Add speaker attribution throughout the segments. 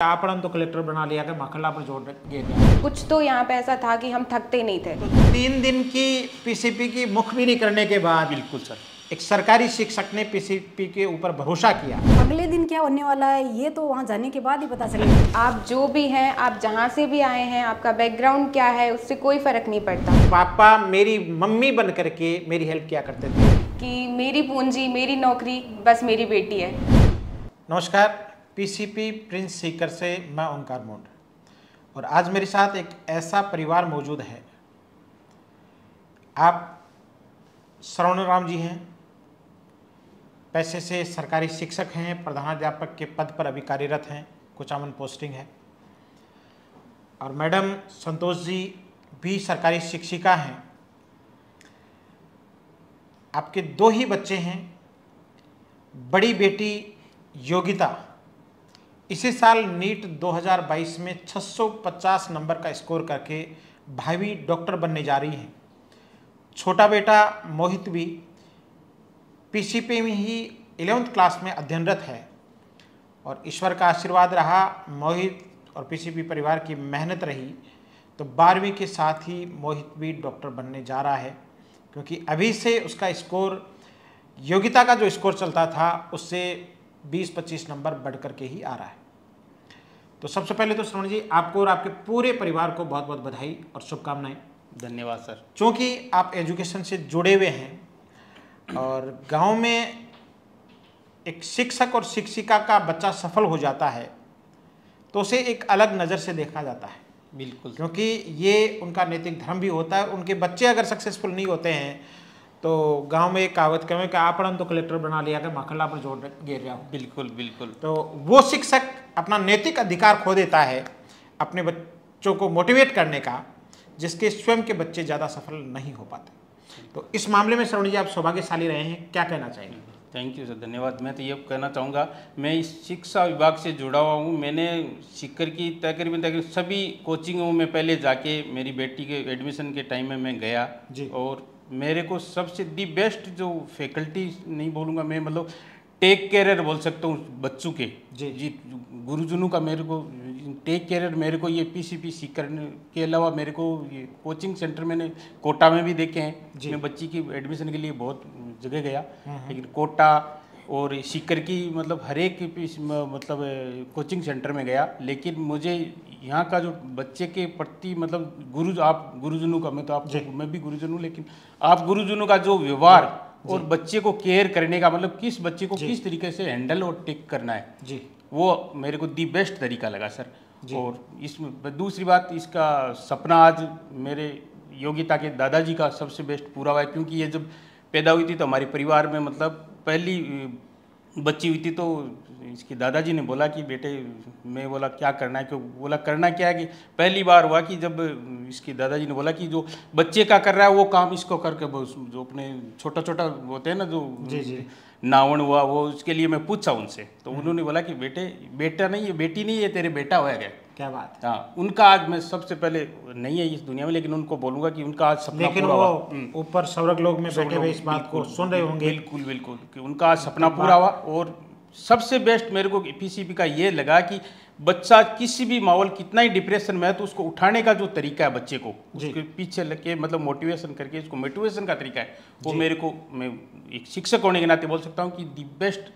Speaker 1: आपन तो कलेक्टर बना लिया कि माखनला पर जोड़ गया।
Speaker 2: कुछ तो यहाँ पे ऐसा था कि हम थकते नहीं थे।
Speaker 1: तो 3 दिन की पीसीपी की मुखबिरी करने के बाद
Speaker 3: बिल्कुल सर,
Speaker 1: एक सरकारी शिक्षक ने पीसीपी के ऊपर भरोसा किया।
Speaker 4: अगले दिन क्या होने वाला है ये तो वहाँ जाने के बाद ही पता चलेगा।
Speaker 2: आप जो भी हैं, आप जहाँ से भी आए हैं, आपका बैकग्राउंड क्या है, उससे कोई फर्क नहीं पड़ता।
Speaker 1: पापा मेरी मम्मी बन करके मेरी हेल्प किया करते थे
Speaker 2: कि मेरी पूंजी, मेरी नौकरी बस मेरी बेटी है।
Speaker 1: नमस्कार, पीसीपी प्रिंस सीकर से मैं ओंकार मोड और आज मेरे साथ एक ऐसा परिवार मौजूद है। आप श्रवण राम जी हैं, पैसे से सरकारी शिक्षक हैं, प्रधानाध्यापक के पद पर अभी कार्यरत हैं, कुचामन पोस्टिंग है। और मैडम संतोष जी भी सरकारी शिक्षिका हैं। आपके 2 ही बच्चे हैं। बड़ी बेटी योगिता इसी साल नीट 2022 में 650 नंबर का स्कोर करके भावी डॉक्टर बनने जा रही है। छोटा बेटा मोहित भी पीसीपी में ही 11th क्लास में अध्ययनरत है और ईश्वर का आशीर्वाद रहा, मोहित और पीसीपी परिवार की मेहनत रही तो 12वीं के साथ ही मोहित भी डॉक्टर बनने जा रहा है, क्योंकि अभी से उसका स्कोर, योगिता का जो स्कोर चलता था उससे 20-25 नंबर बढ़ करके ही आ रहा है। तो सबसे पहले तो श्रवण जी, आपको और आपके पूरे परिवार को बहुत बहुत बधाई और शुभकामनाएं।
Speaker 3: धन्यवाद सर।
Speaker 1: क्योंकि आप एजुकेशन से जुड़े हुए हैं और गांव में एक शिक्षक और शिक्षिका का बच्चा सफल हो जाता है तो उसे एक अलग नज़र से देखा जाता है।
Speaker 3: बिल्कुल,
Speaker 1: क्योंकि ये उनका नैतिक धर्म भी होता है। उनके बच्चे अगर सक्सेसफुल नहीं होते हैं तो गांव में एक कहावत कहें कि आपन तो कलेक्टर बना लिया कि माखनला पर जोड़ गिर रहा हो।
Speaker 3: बिल्कुल बिल्कुल। तो
Speaker 1: वो शिक्षक अपना नैतिक अधिकार खो देता है अपने बच्चों को मोटिवेट करने का, जिसके स्वयं के बच्चे ज़्यादा सफल नहीं हो पाते। तो इस मामले में श्रवण जी आप सौभाग्यशाली रहे हैं, क्या कहना चाहेंगे?
Speaker 3: थैंक यू सर, धन्यवाद। मैं तो ये कहना चाहूँगा, मैं इस शिक्षा विभाग से जुड़ा हुआ हूँ। मैंने सीकर की तकरीबन सभी कोचिंगों में पहले जाके मेरी बेटी के एडमिशन के टाइम में मैं गया
Speaker 1: जी।
Speaker 3: और मेरे को सबसे दी बेस्ट जो फैकल्टी, नहीं बोलूँगा मैं, मतलब टेक केयर बोल सकता हूँ बच्चों के। जी गुरुजनों का मेरे को टेक केयर, मेरे को ये पीसीपी सीकर के अलावा मेरे को ये कोचिंग सेंटर मैंने कोटा में भी देखे हैं। मैं बच्ची की एडमिशन के लिए बहुत जगह गया, लेकिन कोटा और सीकर की मतलब हर एक मतलब कोचिंग सेंटर में गया। लेकिन मुझे यहाँ का जो बच्चे के प्रति मतलब आप गुरुजनों का, मैं भी गुरुजन हूँ, लेकिन आप गुरुजनों का जो व्यवहार और बच्चे को केयर करने का, मतलब किस बच्चे को किस तरीके से हैंडल और टेक करना है जी, वो मेरे को दी बेस्ट तरीका लगा सर। और इसमें दूसरी बात, इसका सपना आज मेरे योगिता के दादाजी का सबसे बेस्ट पूरा हुआ है। क्योंकि ये जब पैदा हुई थी तो हमारे परिवार में मतलब पहली बच्ची हुई थी, तो इसके दादाजी ने बोला कि बेटे, मैं बोला क्या करना है, क्यों बोला करना क्या है कि पहली बार हुआ कि जब इसके दादाजी ने बोला कि जो बच्चे का कर रहा है वो काम इसको करके, जो अपने छोटा छोटा होते हैं ना, जो जी नावण हुआ, वो उसके लिए मैं पूछा उनसे, तो उन्होंने बोला कि बेटे, बेटा नहीं, ये बेटी नहीं, ये तेरे बेटा होया गया। क्या बात है। हाँ, उनका आज मैं सबसे पहले नहीं है इस दुनिया में, लेकिन उनको बोलूँगा कि उनका आज सपना पूरा हुआ।
Speaker 1: ऊपर स्वर्ग लोक में बैठे हुए इस बात को सुन रहे होंगे।
Speaker 3: बिल्कुल बिल्कुल, कि उनका आज सपना पूरा हुआ। और सबसे बेस्ट मेरे को पीसीपी का ये लगा कि बच्चा किसी भी माहौल, कितना ही डिप्रेशन में है, तो उसको उठाने का जो तरीका है बच्चे को, उसके पीछे लग के मतलब मोटिवेशन करके, उसको मोटिवेशन का तरीका है वो मेरे को, मैं एक शिक्षक होने के नाते बोल सकता हूँ कि the best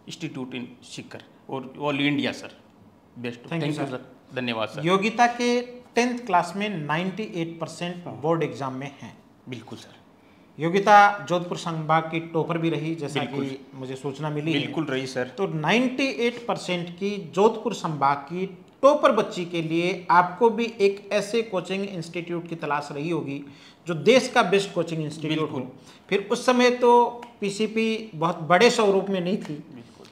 Speaker 3: institute in Sikar और all India sir, best. Thank you sir, धन्यवाद सर।
Speaker 1: योगिता के 10th क्लास में 98% बोर्ड एग्जाम में हैं।
Speaker 3: बिल्कुल सर।
Speaker 1: योगिता जोधपुर संभाग की टॉपर भी रही, जैसा कि मुझे सूचना मिली है।
Speaker 3: बिल्कुल रही सर।
Speaker 1: तो 98% की जोधपुर संभाग की टॉपर बच्ची के लिए आपको भी एक ऐसे कोचिंग इंस्टीट्यूट की तलाश रही होगी जो देश का बेस्ट कोचिंग इंस्टीट्यूट हो। फिर उस समय तो पीसीपी बहुत बड़े स्वरूप में नहीं थी,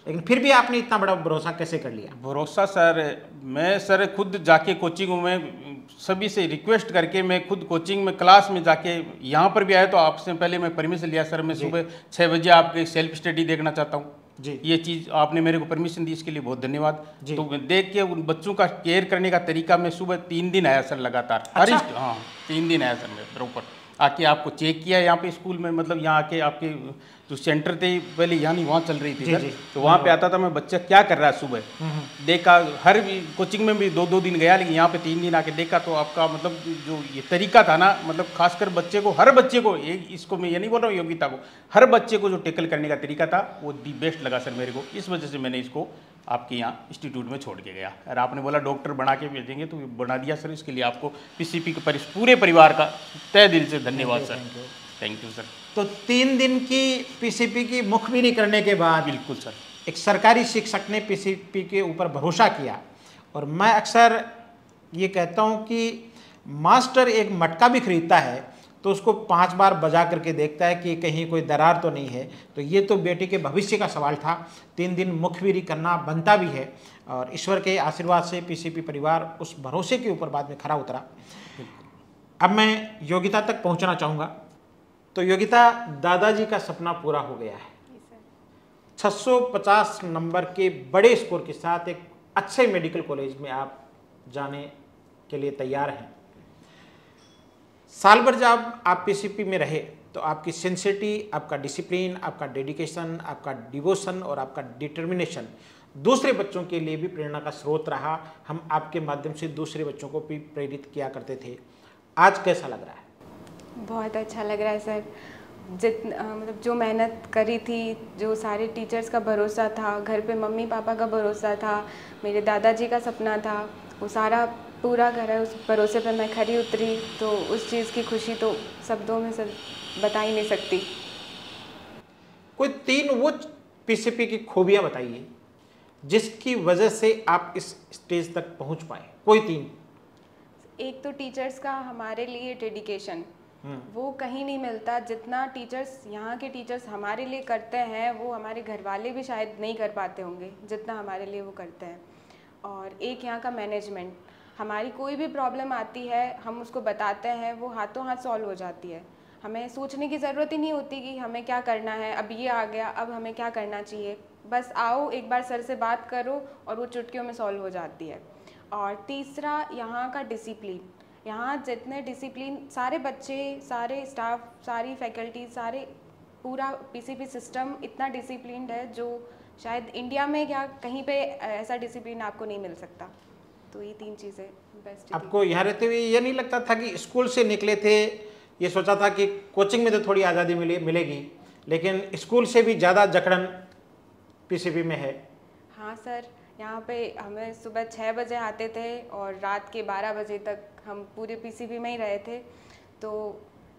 Speaker 1: लेकिन फिर भी आपने इतना बड़ा भरोसा कैसे कर लिया?
Speaker 3: भरोसा सर, मैं सर खुद जाके कोचिंगों में सभी से रिक्वेस्ट करके, मैं खुद कोचिंग में क्लास में जाके, यहाँ पर भी आया तो आपसे पहले मैं परमिशन लिया सर, मैं सुबह 6 बजे आपके सेल्फ स्टडी देखना चाहता हूँ जी। ये चीज़ आपने मेरे को परमिशन दी, इसके लिए बहुत धन्यवाद। तो मैं देख के उन बच्चों का केयर करने का तरीका, मैं सुबह 3 दिन आया सर लगातार। हाँ, 3 दिन आया सर मैं प्रॉपर। आके आपको चेक किया यहाँ पे स्कूल में, मतलब यहाँ आके आपके जो सेंटर थे पहले यहाँ नहीं वहाँ चल रही थी सर, तो वहाँ पे आता था मैं बच्चा क्या कर रहा है सुबह, देखा हर कोचिंग में भी 2-2 दिन गया, लेकिन यहाँ पे 3 दिन आके देखा तो आपका मतलब जो ये तरीका था ना, मतलब खासकर बच्चे को, हर बच्चे को, एक इसको मैं ये नहीं बोल रहा हूँ योग्यता को, हर बच्चे को जो टैकल करने का तरीका था वो दी बेस्ट लगा सर मेरे को। इस वजह से मैंने इसको आपके यहाँ इंस्टीट्यूट में छोड़ के गया। और आपने बोला डॉक्टर बना के भेजेंगे तो बना दिया सर, इसके लिए आपको पीसीपी के पूरे परिवार का तहे दिल से धन्यवाद सर। Thank you sir.
Speaker 1: तो 3 दिन की पीसीपी की मुखबिरी करने के बाद
Speaker 3: बिल्कुल सर,
Speaker 1: एक सरकारी शिक्षक ने पीसीपी के ऊपर भरोसा किया। और मैं अक्सर ये कहता हूँ कि मास्टर एक मटका भी खरीदता है तो उसको 5 बार बजा करके देखता है कि कहीं कोई दरार तो नहीं है। तो ये तो बेटी के भविष्य का सवाल था, 3 दिन मुखबिरी करना बनता भी है, और ईश्वर के आशीर्वाद से पीसीपी परिवार उस भरोसे के ऊपर बाद में खरा उतरा। अब मैं योगिता तक पहुंचना चाहूँगा। तो योगिता, दादाजी का सपना पूरा हो गया है। 650 नंबर के बड़े स्कोर के साथ एक अच्छे मेडिकल कॉलेज में आप जाने के लिए तैयार हैं। साल भर जब आप पीसीपी में रहे तो आपकी सिंसियरिटी, आपका डिसिप्लिन, आपका डेडिकेशन, आपका डिवोशन और आपका डिटर्मिनेशन दूसरे बच्चों के लिए भी प्रेरणा का स्रोत रहा। हम आपके माध्यम से दूसरे बच्चों को भी प्रेरित किया करते थे। आज कैसा लग रहा है?
Speaker 2: बहुत अच्छा लग रहा है सर। मतलब जो मेहनत करी थी, जो सारे टीचर्स का भरोसा था, घर पे मम्मी पापा का भरोसा था, मेरे दादाजी का सपना था, वो सारा पूरा करा। उस भरोसे पे मैं खरी उतरी, तो उस चीज़ की खुशी तो शब्दों में सर बता ही नहीं सकती।
Speaker 1: कोई 3 वो पीसीपी की खूबियाँ बताइए जिसकी वजह से आप इस स्टेज तक पहुंच पाए। कोई 3।
Speaker 2: एक तो टीचर्स का हमारे लिए डेडिकेशन, वो कहीं नहीं मिलता। जितना टीचर्स, यहाँ के टीचर्स हमारे लिए करते हैं, वो हमारे घर वाले भी शायद नहीं कर पाते होंगे जितना हमारे लिए वो करते हैं। और एक यहाँ का मैनेजमेंट, हमारी कोई भी प्रॉब्लम आती है, हम उसको बताते हैं, वो हाथों हाथ सॉल्व हो जाती है। हमें सोचने की ज़रूरत ही नहीं होती कि हमें क्या करना है, अब ये आ गया, अब हमें क्या करना चाहिए। बस आओ, एक बार सर से बात करो और वो चुटकियों में सॉल्व हो जाती है। और तीसरा, यहाँ का डिसिप्लिन। यहाँ जितने डिसिप्लिन, सारे बच्चे, सारे स्टाफ, सारी फैकल्टी, सारे पूरा पीसीपी सिस्टम इतना डिसिप्लिन्ड है जो शायद इंडिया में या कहीं पे ऐसा डिसिप्लिन आपको नहीं मिल सकता। तो ये 3 चीज़ें बेस्ट।
Speaker 1: आपको यहाँ रहते हुए ये नहीं लगता था कि स्कूल से निकले थे, ये सोचा था कि कोचिंग में तो थोड़ी आज़ादी मिलेगी, लेकिन स्कूल से भी ज़्यादा जकड़न पीसीपी में है?
Speaker 2: हाँ सर, यहाँ पे हमें सुबह 6 बजे आते थे और रात के 12 बजे तक हम पूरे पीसीपी में ही रहे थे। तो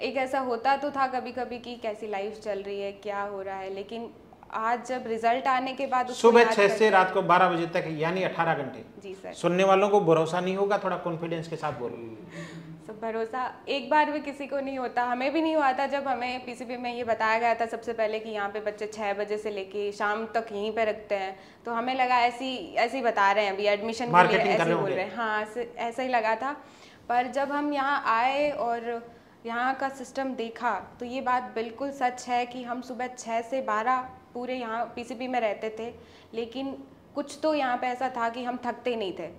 Speaker 2: एक ऐसा होता तो था कभी कभी कि कैसी लाइफ चल रही है, क्या हो रहा है, लेकिन आज जब रिजल्ट आने के बाद
Speaker 1: सुबह 6 से रात को 12 बजे तक, यानी 18 घंटे।
Speaker 2: जी सर।
Speaker 1: सुनने वालों को भरोसा नहीं होगा, थोड़ा कॉन्फिडेंस के साथ बोलो।
Speaker 2: सब भरोसा एक बार भी किसी को नहीं होता, हमें भी नहीं हुआ था जब हमें पीसीपी में ये बताया गया था सबसे पहले कि यहाँ पे बच्चे 6 बजे से लेके शाम तक यहीं पे रखते हैं। तो हमें लगा ऐसी बता रहे हैं, अभी एडमिशन के लिए ऐसे बोल रहे हैं। हाँ, ऐसा ही लगा था। पर जब हम यहाँ आए और यहाँ का सिस्टम देखा तो ये बात बिल्कुल सच है कि हम सुबह 6 से 12 पूरे यहाँ पीसीपी में रहते थे, लेकिन कुछ तो यहाँ पे ऐसा था कि हम थकते ही नहीं थे।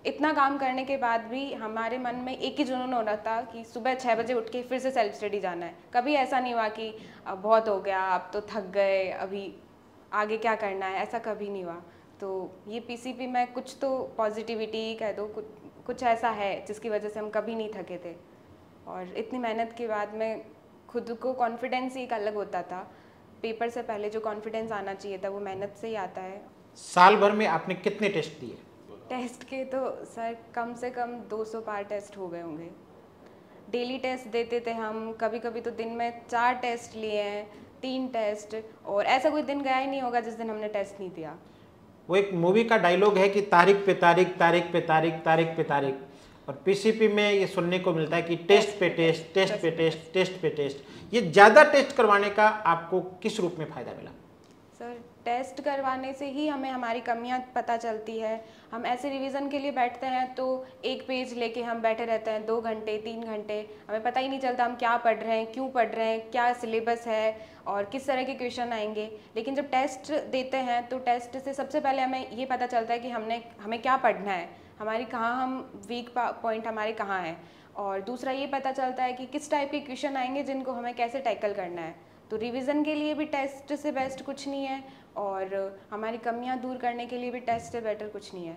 Speaker 2: इतना काम करने के बाद भी हमारे मन में एक ही जुनून हो रहा था कि सुबह 6 बजे उठ के फिर से सेल्फ स्टडी जाना है। कभी ऐसा नहीं हुआ कि अब बहुत हो गया, अब तो थक गए, अभी आगे क्या करना है, ऐसा कभी नहीं हुआ। तो ये पीसीपी में कुछ तो पॉजिटिविटी कह दो, कुछ ऐसा है जिसकी वजह से हम कभी नहीं थके थे। और इतनी मेहनत के बाद में खुद को कॉन्फिडेंस ही एक अलग होता था। पेपर से पहले जो कॉन्फिडेंस आना चाहिए था वो मेहनत से ही आता है।
Speaker 1: साल भर में आपने कितने टेस्ट दिए?
Speaker 2: टेस्ट के तो सर कम से कम 200 पार टेस्ट हो गए होंगे। डेली टेस्ट देते थे हम, कभी कभी तो दिन में 4 टेस्ट लिए हैं, 3 टेस्ट, और ऐसा कोई दिन गया ही नहीं होगा जिस दिन हमने टेस्ट नहीं दिया।
Speaker 1: वो एक मूवी का डायलॉग है कि तारीख पे तारीख, तारीख पे तारीख, तारीख पे तारीख, और पीसीपी में ये सुनने को मिलता है कि टेस्ट पे टेस्ट, टेस्ट पे टेस्ट, टेस्ट पे टेस्ट। ये ज़्यादा टेस्ट करवाने का आपको किस रूप में फ़ायदा मिला?
Speaker 2: सर, टेस्ट करवाने से ही हमें हमारी कमियां पता चलती है। हम ऐसे रिवीजन के लिए बैठते हैं तो एक पेज लेके हम बैठे रहते हैं 2 घंटे 3 घंटे, हमें पता ही नहीं चलता हम क्या पढ़ रहे हैं, क्यों पढ़ रहे हैं, क्या सिलेबस है और किस तरह के क्वेश्चन आएंगे। लेकिन जब टेस्ट देते हैं तो टेस्ट से सबसे पहले हमें ये पता चलता है कि हमें क्या पढ़ना है, हमारी कहाँ हम वीक पॉइंट हमारे कहाँ हैं, और दूसरा ये पता चलता है कि किस टाइप के क्वेश्चन आएंगे जिनको हमें कैसे टैकल करना है। तो रिवीजन के लिए भी टेस्ट से बेस्ट कुछ नहीं है, और हमारी कमियां दूर करने के लिए भी टेस्ट से बेटर कुछ नहीं है।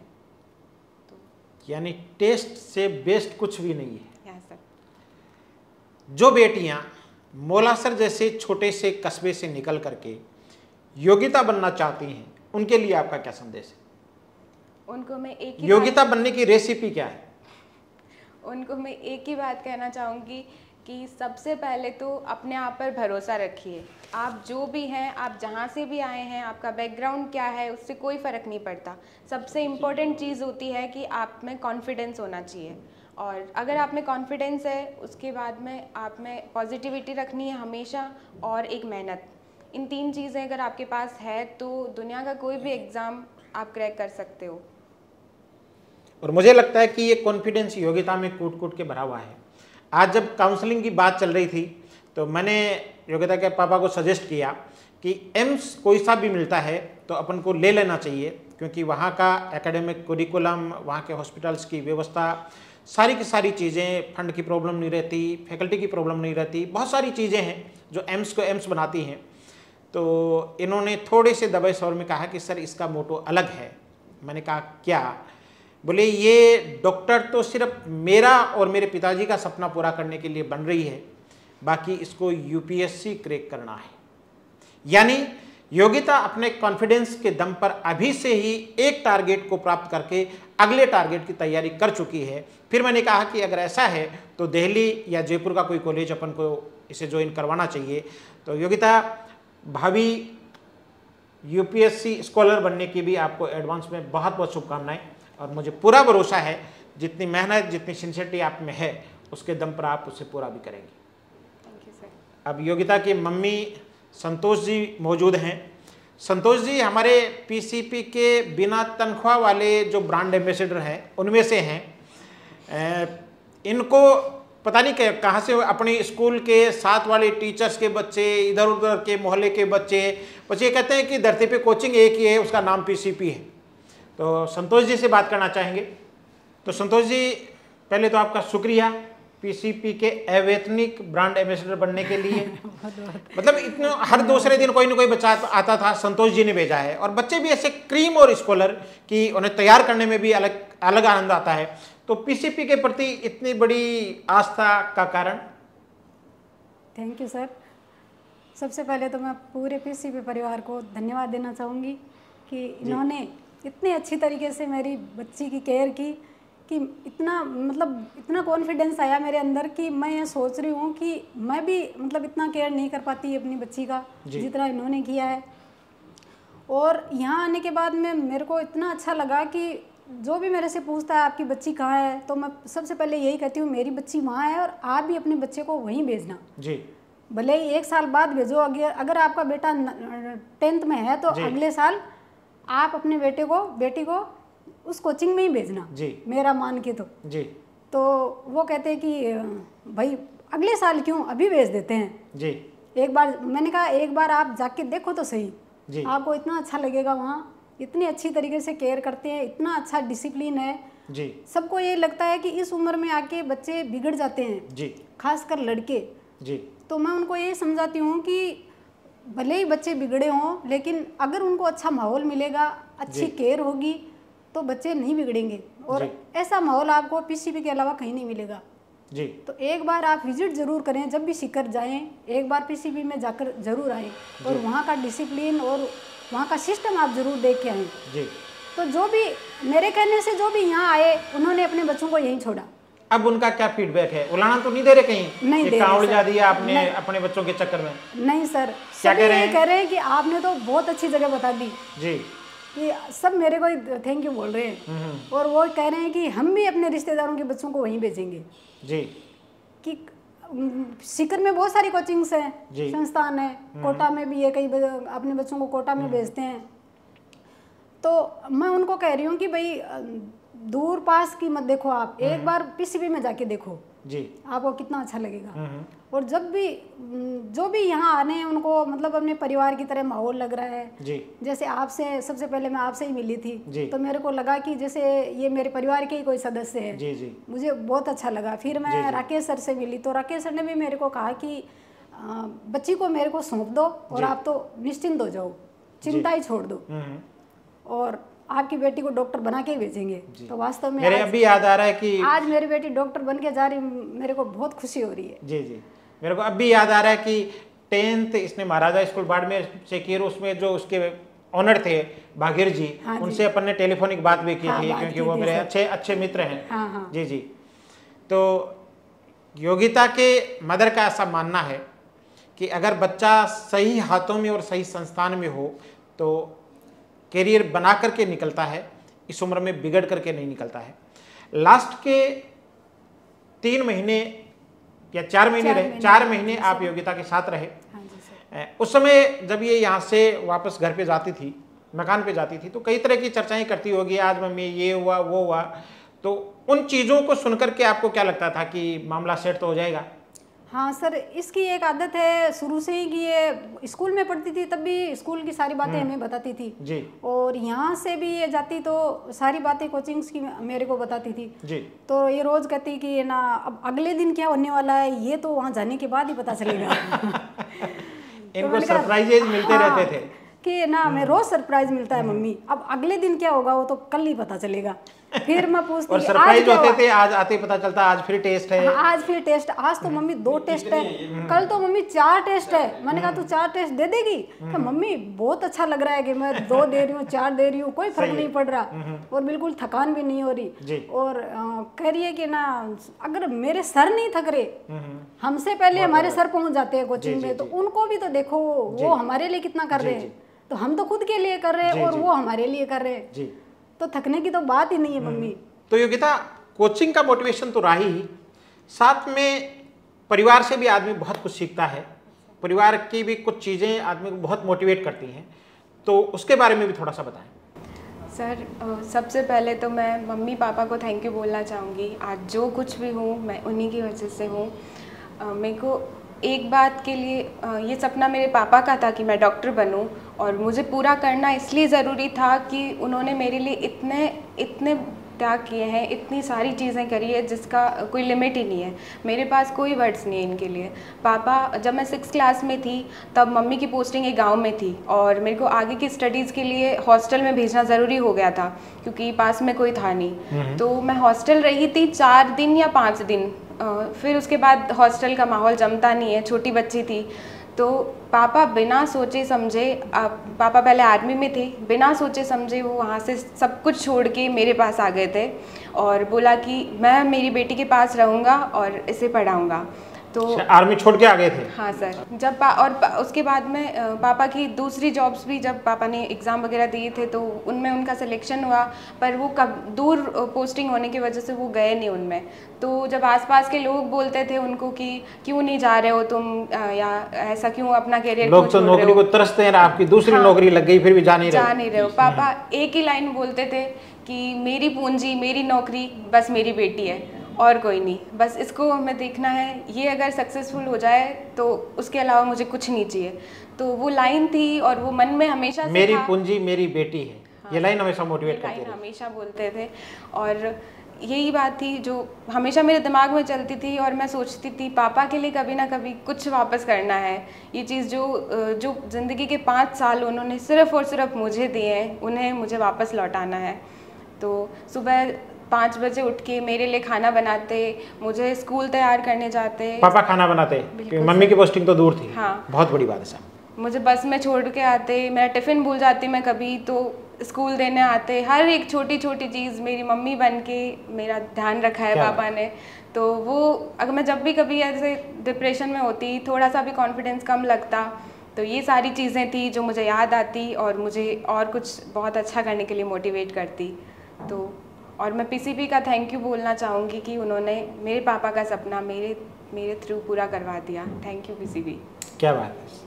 Speaker 2: तो
Speaker 1: यानी टेस्ट से बेस्ट कुछ भी नहीं है।
Speaker 2: Yes sir.
Speaker 1: जो बेटियां मोलासर जैसे छोटे से कस्बे से निकल करके योग्यता बनना चाहती हैं, उनके लिए आपका क्या संदेश है?
Speaker 2: उनको मैं एक ही
Speaker 1: योग्यता बनने की रेसिपी क्या है?
Speaker 2: उनको मैं एक ही बात कहना चाहूँगी कि सबसे पहले तो अपने आप पर भरोसा रखिए। आप जो भी हैं, आप जहाँ से भी आए हैं, आपका बैकग्राउंड क्या है, उससे कोई फ़र्क नहीं पड़ता। सबसे इम्पोर्टेंट चीज़ होती है कि आप में कॉन्फिडेंस होना चाहिए, और अगर आप में कॉन्फिडेंस है, उसके बाद में आप में पॉजिटिविटी रखनी है हमेशा, और एक मेहनत। इन 3 चीज़ें अगर आपके पास है तो दुनिया का कोई भी एग्ज़ाम आप क्रैक कर सकते हो।
Speaker 1: और मुझे लगता है कि ये कॉन्फिडेंस योग्यता में कूट कूट के भरा हुआ है। आज जब काउंसलिंग की बात चल रही थी तो मैंने योग्यता के पापा को सजेस्ट किया कि एम्स कोई सा भी मिलता है तो अपन को ले लेना चाहिए, क्योंकि वहाँ का एकेडमिक कुरिकुलम, वहाँ के हॉस्पिटल्स की व्यवस्था, सारी की सारी चीज़ें, फंड की प्रॉब्लम नहीं रहती, फैकल्टी की प्रॉब्लम नहीं रहती, बहुत सारी चीज़ें हैं जो एम्स को एम्स बनाती हैं। तो इन्होंने थोड़े से दबाए स्वर में कहा कि सर इसका मोटो अलग है। मैंने कहा क्या? बोले ये डॉक्टर तो सिर्फ मेरा और मेरे पिताजी का सपना पूरा करने के लिए बन रही है, बाकी इसको यूपीएससी क्रैक करना है। यानी योग्यता अपने कॉन्फिडेंस के दम पर अभी से ही एक टारगेट को प्राप्त करके अगले टारगेट की तैयारी कर चुकी है। फिर मैंने कहा कि अगर ऐसा है तो दिल्ली या जयपुर का कोई कॉलेज अपन को इसे ज्वाइन करवाना चाहिए। तो योग्यता, भावी यूपीएससी स्कॉलर बनने की भी आपको एडवांस में बहुत बहुत शुभकामनाएं, और मुझे पूरा भरोसा है जितनी मेहनत, जितनी सिंसियरिटी आप में है, उसके दम पर आप उसे पूरा भी करेंगे।
Speaker 2: Thank you sir.
Speaker 1: अब योग्यता की मम्मी संतोष जी मौजूद हैं। संतोष जी हमारे पीसीपी के बिना तनख्वाह वाले जो ब्रांड एम्बेसडर हैं उनमें से हैं। इनको पता नहीं कहाँ से अपने स्कूल के साथ वाले टीचर्स के बच्चे, इधर उधर के मोहल्ले के बच्चे ये कहते हैं कि धरती पे कोचिंग एक ही है, उसका नाम पीसीपी है। तो संतोष जी से बात करना चाहेंगे। तो संतोष जी, पहले तो आपका शुक्रिया पीसीपी के अवैतनिक ब्रांड एम्बेसडर बनने के लिए। मतलब इतने हर दूसरे दिन कोई ना कोई बच्चा आता था, संतोष जी ने भेजा है, और बच्चे भी ऐसे क्रीम और स्कॉलर की उन्हें तैयार करने में भी अलग अलग आनंद आता है। तो पीसीपी के प्रति इतनी बड़ी आस्था का कारण?
Speaker 4: Thank you sir. सबसे पहले तो मैं पूरे पीसीपी परिवार को धन्यवाद देना चाहूँगी कि इन्होंने इतनी अच्छी तरीके से मेरी बच्ची की केयर की कि इतना कॉन्फिडेंस आया मेरे अंदर कि मैं ये सोच रही हूँ कि मैं भी इतना केयर नहीं कर पाती अपनी बच्ची का जितना इन्होंने किया है। और यहाँ आने के बाद में मेरे को इतना अच्छा लगा कि जो भी मेरे से पूछता है आपकी बच्ची कहाँ है, तो मैं सबसे पहले यही कहती हूँ मेरी बच्ची वहाँ है, और आप भी अपने बच्चे को वहीं भेजना जी। भले ही 1 साल बाद भेजो, अगर आपका बेटा 10th में है तो अगले साल आप अपने बेटी को उस कोचिंग में ही भेजना जी, मेरा मान के तो जी। तो वो कहते हैं कि भाई अगले साल क्यों, अभी भेज देते हैं जी। एक बार मैंने कहा एक बार आप जाके देखो तो सही जी, आपको इतना अच्छा लगेगा। वहाँ इतनी अच्छी तरीके से केयर करते हैं, इतना अच्छा डिसिप्लिन है जी। सबको ये लगता है कि इस उम्र में आके बच्चे बिगड़ जाते हैं जी, खासकर लड़के जी। तो मैं उनको ये समझाती हूँ कि भले ही बच्चे बिगड़े हों, लेकिन अगर उनको अच्छा माहौल मिलेगा, अच्छी केयर होगी तो बच्चे नहीं बिगड़ेंगे, और ऐसा माहौल आपको पीसीपी के अलावा कहीं नहीं मिलेगा जी। तो एक बार आप विजिट जरूर करें, जब भी सीकर जाएं एक बार पीसीपी में जाकर जरूर आएँ, और वहाँ का डिसिप्लिन और वहाँ का सिस्टम आप जरूर देख के आएँ जी। तो जो भी मेरे कहने से जो भी यहाँ आए उन्होंने अपने बच्चों को यहीं छोड़ा।
Speaker 1: अब उनका क्या फीडबैक है? उलाना तो नहीं दे रहे कहीं?
Speaker 4: नहीं दे
Speaker 1: रहे जा दिया आपने अपने बच्चों के चक्कर में?
Speaker 4: नहीं सर, क्या कह रहे हैं कि आपने तो बहुत अच्छी जगह बता दी जी, कि सब मेरे को थैंक यू बोल रहे हैं, और वो कह रहे हैं कि हम भी अपने रिश्तेदारों के बच्चों को वहीं भेजेंगे जी। कि सीकर में बहुत सारी कोचिंग्स हैं, संस्थान है, कोटा में भी है, कई अपने बच्चों को कोटा में भेजते हैं। तो मैं उनको कह रही हूँ कि भाई दूर पास की मत देखो, आप एक बार पीसीबी में जाके देखो
Speaker 1: जी,
Speaker 4: आपको कितना अच्छा लगेगा। और जब भी जो भी यहाँ आने हैं उनको मतलब अपने परिवार की तरह माहौल लग रहा है
Speaker 1: जी।
Speaker 4: जैसे आपसे सबसे पहले मैं आपसे ही मिली थी
Speaker 1: जी।
Speaker 4: तो मेरे को लगा कि जैसे ये मेरे परिवार के ही कोई सदस्य है।
Speaker 1: जी जी।
Speaker 4: मुझे बहुत अच्छा लगा। फिर मैं राकेश सर से मिली तो राकेश सर ने भी मेरे को कहा कि बच्ची को मेरे को सौंप दो और आप तो निश्चिंत हो जाओ, चिंता ही छोड़ दो और आपकी बेटी को डॉक्टर बना के ही भेजेंगे। तो वास्तव में
Speaker 1: मेरे अभी याद आ रहा है कि
Speaker 4: आज मेरी बेटी डॉक्टर बन के जा रही, मेरे को बहुत खुशी हो रही है।
Speaker 1: जी जी, मेरे को अभी याद आ रहा है कि 10th इसने महाराजा स्कूल बाड़मेर से की, उसमें जो उसके ऑनर थे भागीर जी,
Speaker 4: हाँ जी।
Speaker 1: उनसे अपन ने टेलीफोनिक बात भी की
Speaker 4: हाँ,
Speaker 1: थी
Speaker 4: बात
Speaker 1: क्योंकि
Speaker 4: की
Speaker 1: वो
Speaker 4: थी
Speaker 1: मेरे
Speaker 4: सर।
Speaker 1: अच्छे मित्र हैं।
Speaker 4: हाँ हाँ
Speaker 1: जी जी। तो योगिता के मदर का ऐसा मानना है कि अगर बच्चा सही हाथों में और सही संस्थान में हो तो करियर बना करके निकलता है, इस उम्र में बिगड़ करके नहीं निकलता है। लास्ट के 3 महीने या 4 महीने रहे, 4 महीने आप योगिता के साथ रहे।
Speaker 4: हाँ जी सर।
Speaker 1: उस समय जब ये यहाँ से वापस घर पे जाती थी, मकान पे जाती थी, तो कई तरह की चर्चाएं करती होगी, आज मम्मी ये हुआ वो हुआ। तो उन चीज़ों को सुनकर के आपको क्या लगता था कि मामला सेट तो हो जाएगा?
Speaker 4: हाँ सर, इसकी एक आदत है शुरू से ही कि ये स्कूल में पढ़ती थी तब भी स्कूल की सारी बातें हमें बताती थी
Speaker 1: जी।
Speaker 4: और यहाँ से भी ये जाती तो सारी बातें कोचिंग्स की मेरे को बताती थी
Speaker 1: जी।
Speaker 4: तो ये रोज़ कहती कि ये ना अब अगले दिन क्या होने वाला है ये तो वहाँ जाने के बाद ही पता चलेगा।
Speaker 1: इनको सरप्राइजेज मिलते रहते थे
Speaker 4: कि ना हमें रोज सरप्राइज मिलता है मम्मी, अब अगले दिन क्या होगा वो तो कल ही पता चलेगा। फिर मैं पूछती
Speaker 1: और सरप्राइज होते थे, आज आते पता चलता आज फिर टेस्ट है।
Speaker 4: हाँ, आज फिर टेस्ट, आज तो मम्मी 2 टेस्ट है, कल तो मम्मी 4 टेस्ट है। मैंने कहा तू 4 टेस्ट दे देगी? तो मम्मी बहुत अच्छा लग रहा है कि मैं 2 दे रही हूँ 4 दे रही हूँ, कोई फर्क नहीं पड़ रहा और बिल्कुल थकान भी नहीं हो रही। और कह रही है कि ना अगर मेरे सर नहीं थक रहे, हमसे पहले हमारे सर पहुंच जाते हैं कोचिंग में, तो उनको भी तो देखो वो हमारे लिए कितना कर रहे हैं। तो हम तो खुद के लिए कर रहे हैं और वो हमारे लिए कर रहे हैं, तो थकने की तो बात ही नहीं है मम्मी।
Speaker 1: तो योगिता, कोचिंग का मोटिवेशन तो रहा ही, साथ में परिवार से भी आदमी बहुत कुछ सीखता है, परिवार की भी कुछ चीज़ें आदमी को बहुत मोटिवेट करती हैं, तो उसके बारे में भी थोड़ा सा बताएं।
Speaker 2: सर सबसे पहले तो मैं मम्मी पापा को थैंक यू बोलना चाहूँगी। आज जो कुछ भी हूँ मैं उन्हीं की वजह से हूँ। मेरे को एक बात के लिए ये सपना मेरे पापा का था कि मैं डॉक्टर बनूं और मुझे पूरा करना इसलिए ज़रूरी था कि उन्होंने मेरे लिए इतने त्याग किए हैं, इतनी सारी चीज़ें करी है जिसका कोई लिमिट ही नहीं है। मेरे पास कोई वर्ड्स नहीं है इनके लिए। पापा, जब मैं 6th क्लास में थी तब मम्मी की पोस्टिंग एक गांव में थी और मेरे को आगे की स्टडीज़ के लिए हॉस्टल में भेजना ज़रूरी हो गया था क्योंकि पास में कोई था नहीं। तो मैं हॉस्टल रही थी 4 दिन या 5 दिन। फिर उसके बाद हॉस्टल का माहौल जमता नहीं है, छोटी बच्ची थी, तो पापा बिना सोचे समझे, पापा पहले आर्मी में थे, बिना सोचे समझे वो वहाँ से सब कुछ छोड़ के मेरे पास आ गए थे और बोला कि मैं मेरी बेटी के पास रहूँगा और इसे पढ़ाऊँगा। तो
Speaker 1: आर्मी छोड़ के आ गए थे?
Speaker 2: हाँ सर। जब उसके बाद में पापा की दूसरी जॉब्स भी, जब पापा ने एग्ज़ाम वगैरह दिए थे तो उनमें उनका सिलेक्शन हुआ, पर वो दूर पोस्टिंग होने की वजह से वो गए नहीं उनमें। तो जब आसपास के लोग बोलते थे उनको कि क्यों नहीं जा रहे हो तुम, या ऐसा क्यों अपना करियर,
Speaker 1: लोग तो नौकरी को तरसते हैं, आपकी दूसरी नौकरी लग गई फिर भी जा नहीं
Speaker 2: रहे हो। पापा एक ही लाइन बोलते थे कि मेरी पूंजी, मेरी नौकरी, बस मेरी बेटी है और कोई नहीं, बस इसको हमें देखना है, ये अगर सक्सेसफुल हो जाए तो उसके अलावा मुझे कुछ नहीं चाहिए। तो वो लाइन थी और वो मन में हमेशा से
Speaker 1: मेरी पूंजी मेरी बेटी है। हाँ, ये लाइन हमेशा मोटिवेट करती थी,
Speaker 2: हमेशा बोलते थे और यही बात थी जो हमेशा मेरे दिमाग में चलती थी और मैं सोचती थी पापा के लिए कभी ना कभी कुछ वापस करना है। ये चीज़ जो ज़िंदगी के 5 साल उन्होंने सिर्फ़ और सिर्फ मुझे दिए हैं, उन्हें मुझे वापस लौटाना है। तो सुबह 5 बजे उठ के मेरे लिए खाना बनाते, मुझे स्कूल तैयार करने जाते।
Speaker 1: पापा खाना बनाते? मम्मी की पोस्टिंग तो दूर थी।
Speaker 2: हाँ,
Speaker 1: बहुत बड़ी बात है साहब।
Speaker 2: मुझे बस में छोड़ के आते, मेरा टिफ़िन भूल जाती मैं कभी तो स्कूल देने आते। हर एक छोटी छोटी चीज़ मेरी मम्मी बन के मेरा ध्यान रखा है पापा ने। तो वो अगर मैं जब भी कभी ऐसे डिप्रेशन में होती, थोड़ा सा भी कॉन्फिडेंस कम लगता, तो ये सारी चीज़ें थी जो मुझे याद आती और मुझे और कुछ बहुत अच्छा करने के लिए मोटिवेट करती। तो और मैं पीसीबी का थैंक यू बोलना चाहूँगी कि उन्होंने मेरे पापा का सपना मेरे थ्रू पूरा करवा दिया। Thank you PCB.
Speaker 1: क्या बात है,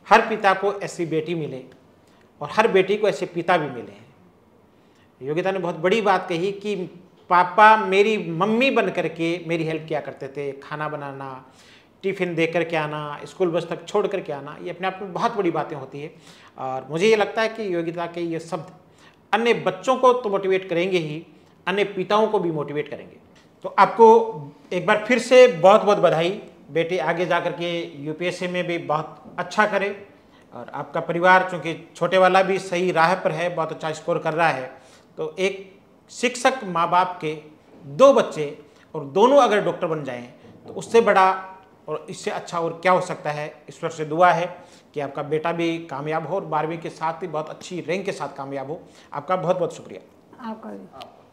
Speaker 1: हर पिता को ऐसी बेटी मिले और हर बेटी को ऐसे पिता भी मिले हैं। योगिता ने बहुत बड़ी बात कही कि पापा मेरी मम्मी बन करके मेरी हेल्प किया करते थे, खाना बनाना, टिफ़िन दे कर के आना, स्कूल बस तक छोड़ कर के आना, ये अपने आप में बहुत बड़ी बातें होती है। और मुझे ये लगता है कि योगिता के ये शब्द अन्य बच्चों को तो मोटिवेट करेंगे ही, अन्य पिताओं को भी मोटिवेट करेंगे। तो आपको एक बार फिर से बहुत बहुत बधाई, बेटे आगे जा कर के यूपीएससी में भी बहुत अच्छा करे। और आपका परिवार चूँकि छोटे वाला भी सही राह पर है, बहुत अच्छा स्कोर कर रहा है, तो एक शिक्षक माँ बाप के 2 बच्चे और दोनों अगर डॉक्टर बन जाएं तो उससे बड़ा और इससे अच्छा और क्या हो सकता है। ईश्वर से दुआ है कि आपका बेटा भी कामयाब हो और 12वीं के साथ ही बहुत अच्छी रैंक के साथ कामयाब हो। आपका बहुत बहुत शुक्रिया।
Speaker 4: आपका भी।